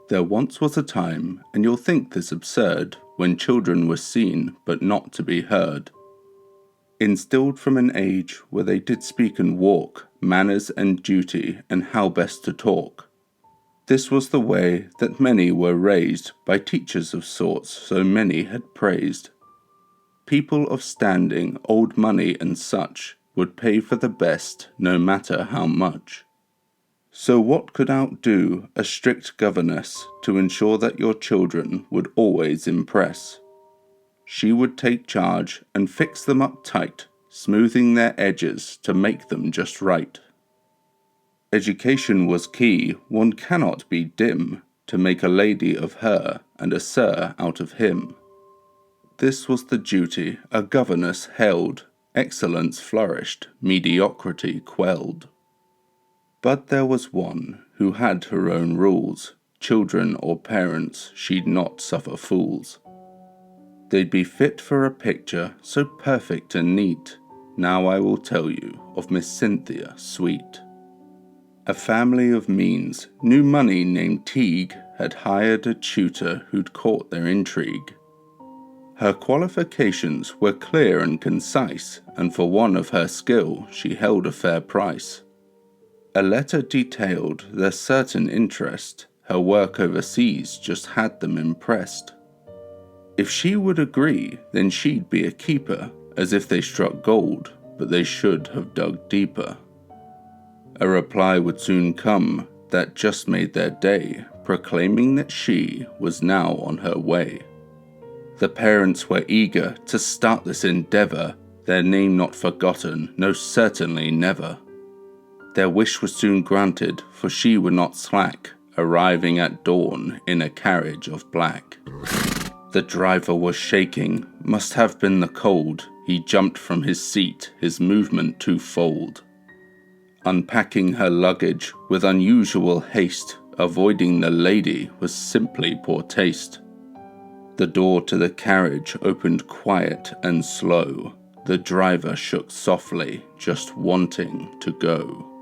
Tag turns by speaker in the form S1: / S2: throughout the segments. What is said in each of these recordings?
S1: There once was a time, and you'll think this absurd, when children were seen but not to be heard. Instilled from an age where they did speak and walk, manners and duty, and how best to talk. This was the way that many were raised by teachers of sorts so many had praised. People of standing, old money and such, would pay for the best no matter how much. So what could outdo a strict governess to ensure that your children would always impress? She would take charge and fix them up tight, smoothing their edges to make them just right. Education was key, one cannot be dim, to make a lady of her and a sir out of him. This was the duty a governess held, excellence flourished, mediocrity quelled. But there was one who had her own rules, children or parents, she'd not suffer fools. They'd be fit for a picture so perfect and neat. Now I will tell you of Miss Cynthia sweet. A family of means, new money named Teague, had hired a tutor who'd caught their intrigue. Her qualifications were clear and concise, and for one of her skill she held a fair price. A letter detailed their certain interest, her work overseas just had them impressed. If she would agree, then she'd be a keeper, as if they struck gold, but they should have dug deeper. A reply would soon come that just made their day, proclaiming that she was now on her way. The parents were eager to start this endeavor, their name not forgotten, no certainly never. Their wish was soon granted, for she would not slack, arriving at dawn in a carriage of black. The driver was shaking, must have been the cold. He jumped from his seat, his movement twofold. Unpacking her luggage with unusual haste, avoiding the lady was simply poor taste. The door to the carriage opened quiet and slow. The driver shook softly, just wanting to go.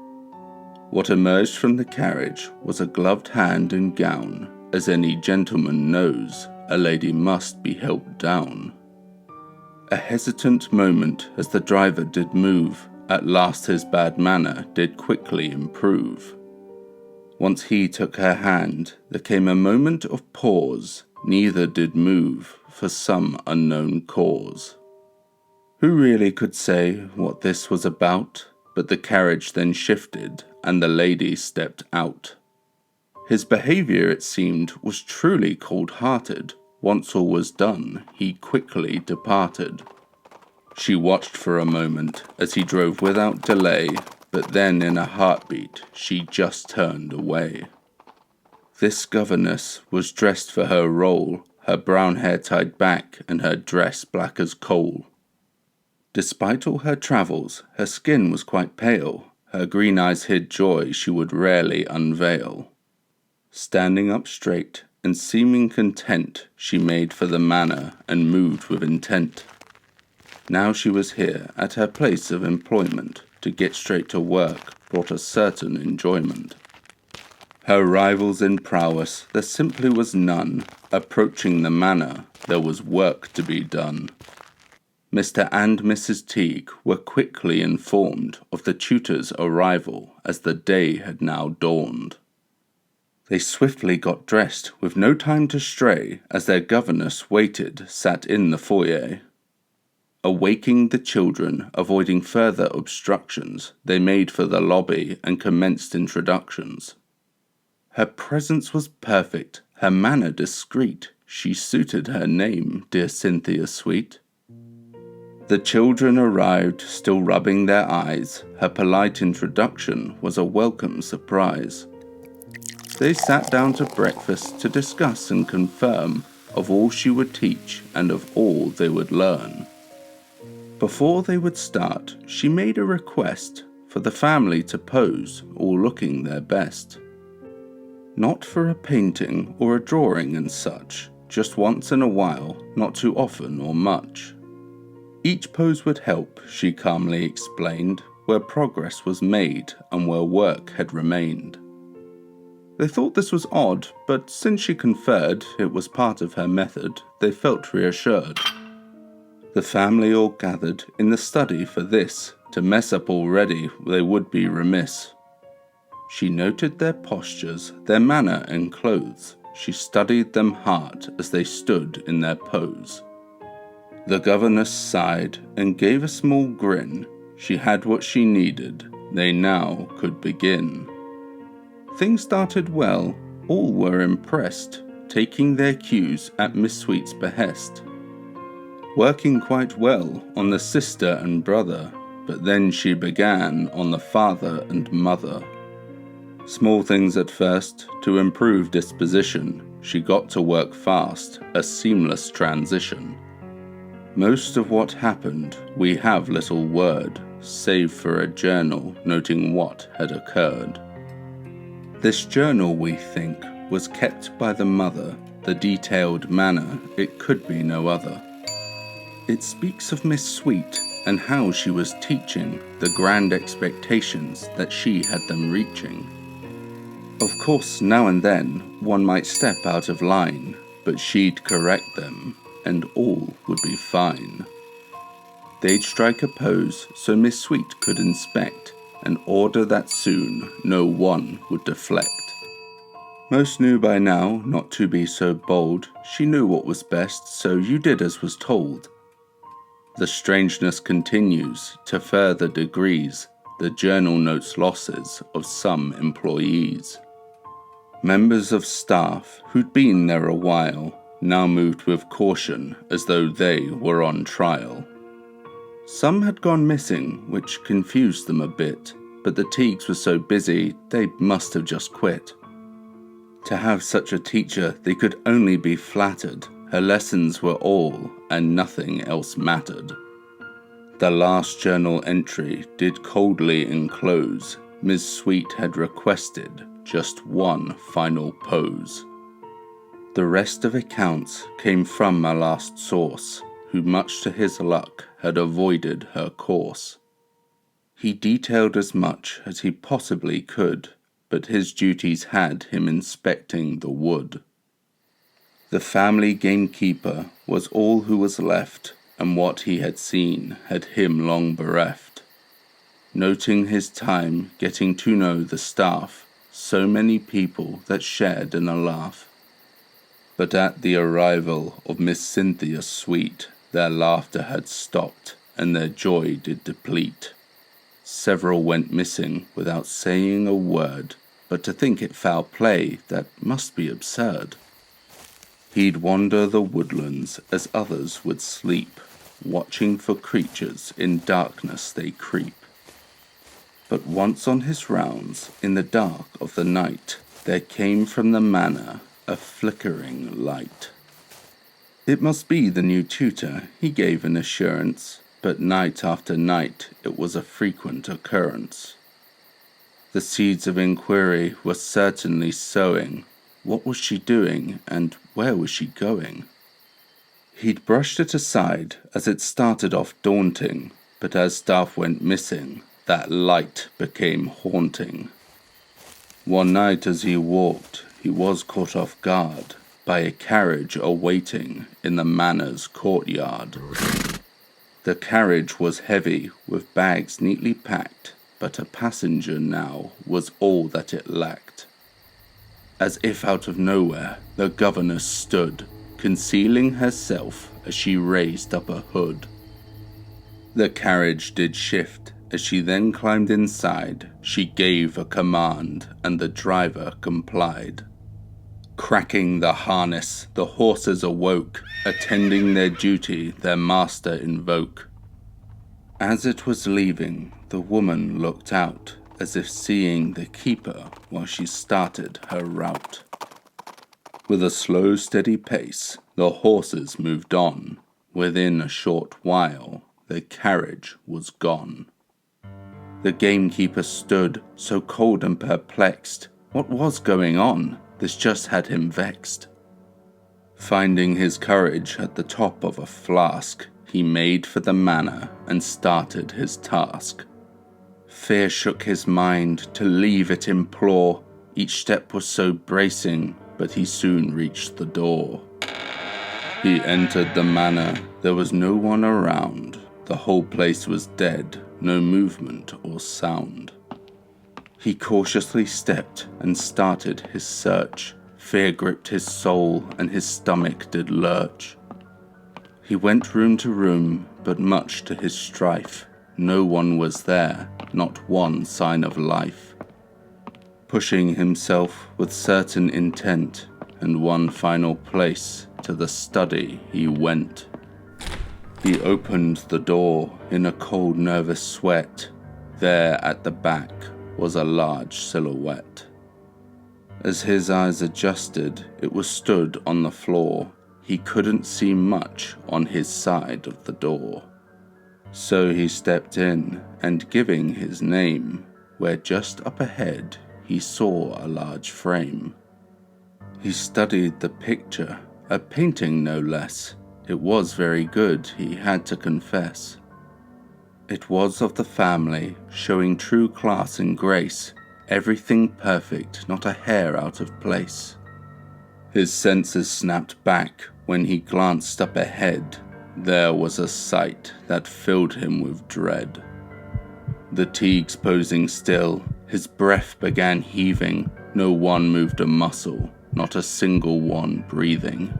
S1: What emerged from the carriage was a gloved hand and gown. As any gentleman knows, a lady must be helped down. A hesitant moment as the driver did move, at last his bad manner did quickly improve. Once he took her hand, there came a moment of pause, neither did move for some unknown cause. Who really could say what this was about? But the carriage then shifted, and the lady stepped out. His behaviour, it seemed, was truly cold-hearted. Once all was done, he quickly departed. She watched for a moment as he drove without delay, but then in a heartbeat she just turned away. This governess was dressed for her role, her brown hair tied back and her dress black as coal. Despite all her travels, her skin was quite pale, her green eyes hid joy she would rarely unveil. Standing up straight and seeming content, she made for the manor and moved with intent. Now she was here at her place of employment, to get straight to work brought a certain enjoyment. Her rivals in prowess there simply was none, approaching the manor there was work to be done. Mr. and Mrs. Teague were quickly informed of the tutor's arrival as the day had now dawned. They swiftly got dressed with no time to stray as their governess waited, sat in the foyer. Awaking the children, avoiding further obstructions, they made for the lobby and commenced introductions. Her presence was perfect, her manner discreet, she suited her name, dear Cynthia sweet. The children arrived, still rubbing their eyes. Her polite introduction was a welcome surprise. They sat down to breakfast to discuss and confirm of all she would teach and of all they would learn. Before they would start, she made a request for the family to pose, all looking their best. Not for a painting or a drawing and such, just once in a while, not too often or much. Each pose would help, she calmly explained, where progress was made and where work had remained. They thought this was odd, but since she conferred it was part of her method, they felt reassured. The family all gathered in the study for this. To mess up already, they would be remiss. She noted their postures, their manner and clothes. She studied them hard as they stood in their pose. The governess sighed and gave a small grin. She had what she needed. They now could begin. Things started well. All were impressed, taking their cues at Miss Sweet's behest. Working quite well on the sister and brother, but then she began on the father and mother. Small things at first, to improve disposition, she got to work fast, a seamless transition. Most of what happened, we have little word, save for a journal noting what had occurred. This journal, we think, was kept by the mother, the detailed manner, it could be no other. It speaks of Miss Sweet and how she was teaching, the grand expectations that she had them reaching. Of course, now and then, one might step out of line, but she'd correct them, and all would be fine. They'd strike a pose so Miss Sweet could inspect, and order that soon no one would deflect. Most knew by now not to be so bold, she knew what was best, so you did as was told. The strangeness continues to further degrees, the journal notes losses of some employees. Members of staff who'd been there a while now moved with caution as though they were on trial. Some had gone missing, which confused them a bit, but the Teagues were so busy they must have just quit. To have such a teacher they could only be flattered. Her lessons were all, and nothing else mattered. The last journal entry did coldly enclose. Miss Sweet had requested just one final pose. The rest of accounts came from my last source, who much to his luck had avoided her course. He detailed as much as he possibly could, but his duties had him inspecting the wood. The family gamekeeper was all who was left, and what he had seen had him long bereft. Noting his time getting to know the staff, so many people that shared in a laugh. But at the arrival of Miss Cynthia Sweet, their laughter had stopped, and their joy did deplete. Several went missing without saying a word, but to think it foul play, that must be absurd. He'd wander the woodlands as others would sleep, watching for creatures in darkness they creep. But once on his rounds, in the dark of the night, there came from the manor a flickering light. It must be the new tutor, he gave an assurance, but night after night it was a frequent occurrence. The seeds of inquiry were certainly sowing. What was she doing, and where was she going? He'd brushed it aside as it started off daunting, but as staff went missing, that light became haunting. One night as he walked, he was caught off guard by a carriage awaiting in the manor's courtyard. The carriage was heavy, with bags neatly packed, but a passenger now was all that it lacked. As if out of nowhere, the governess stood, concealing herself as she raised up a hood. The carriage did shift. As she then climbed inside, she gave a command, and the driver complied. Cracking the harness, the horses awoke, attending their duty, their master invoke. As it was leaving, the woman looked out, as if seeing the keeper while she started her route. With a slow, steady pace, the horses moved on. Within a short while, the carriage was gone. The gamekeeper stood, so cold and perplexed. What was going on? This just had him vexed. Finding his courage at the top of a flask, he made for the manor and started his task. Fear shook his mind, to leave it implore. Each step was so bracing, but he soon reached the door. He entered the manor. There was no one around. The whole place was dead, no movement or sound. He cautiously stepped and started his search. Fear gripped his soul and his stomach did lurch. He went room to room, but much to his strife, no one was there, not one sign of life. Pushing himself with certain intent, and one final place, to the study he went. He opened the door in a cold, nervous sweat. There at the back was a large silhouette. As his eyes adjusted, it was stood on the floor. He couldn't see much on his side of the door. So he stepped in, and giving his name, where just up ahead he saw a large frame. He studied the picture, a painting no less. It was very good, he had to confess. It was of the family, showing true class and grace, everything perfect, not a hair out of place. His senses snapped back when he glanced up ahead. There was a sight that filled him with dread. The Teagues posing still, his breath began heaving, no one moved a muscle, not a single one breathing.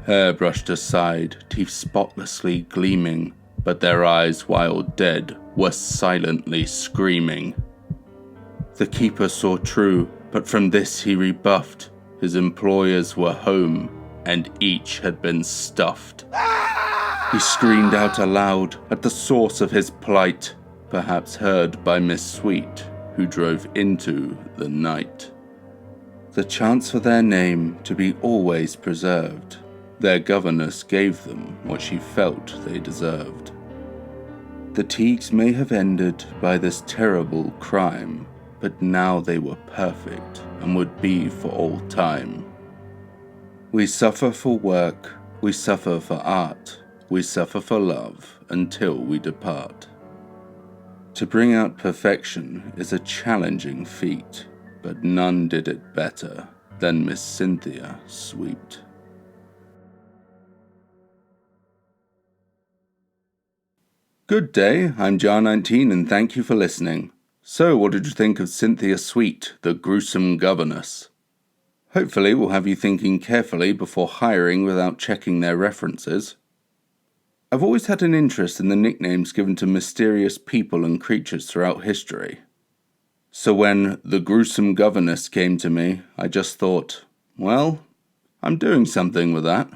S1: Hair brushed aside, teeth spotlessly gleaming, but their eyes, while dead, were silently screaming. The keeper saw true, but from this he rebuffed. His employers were home, and each had been stuffed. He screamed out aloud at the source of his plight, perhaps heard by Miss Sweet, who drove into the night. The chance for their name to be always preserved, their governess gave them what she felt they deserved. The Teagues may have ended by this terrible crime, but now they were perfect and would be for all time. We suffer for work, we suffer for art, we suffer for love until we depart. To bring out perfection is a challenging feat, but none did it better than Miss Cynthia Sweet. Good day, I'm Jar19 and thank you for listening. So what did you think of Cynthia Sweet, the gruesome governess? Hopefully we'll have you thinking carefully before hiring without checking their references. I've always had an interest in the nicknames given to mysterious people and creatures throughout history. So when the gruesome governess came to me, I just thought, well, I'm doing something with that.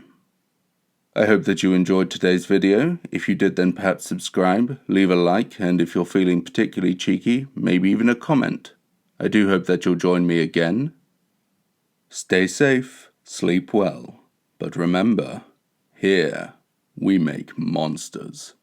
S1: I hope that you enjoyed today's video. If you did, then perhaps subscribe, leave a like, and if you're feeling particularly cheeky, maybe even a comment. I do hope that you'll join me again. Stay safe, sleep well, but remember, here we make monsters.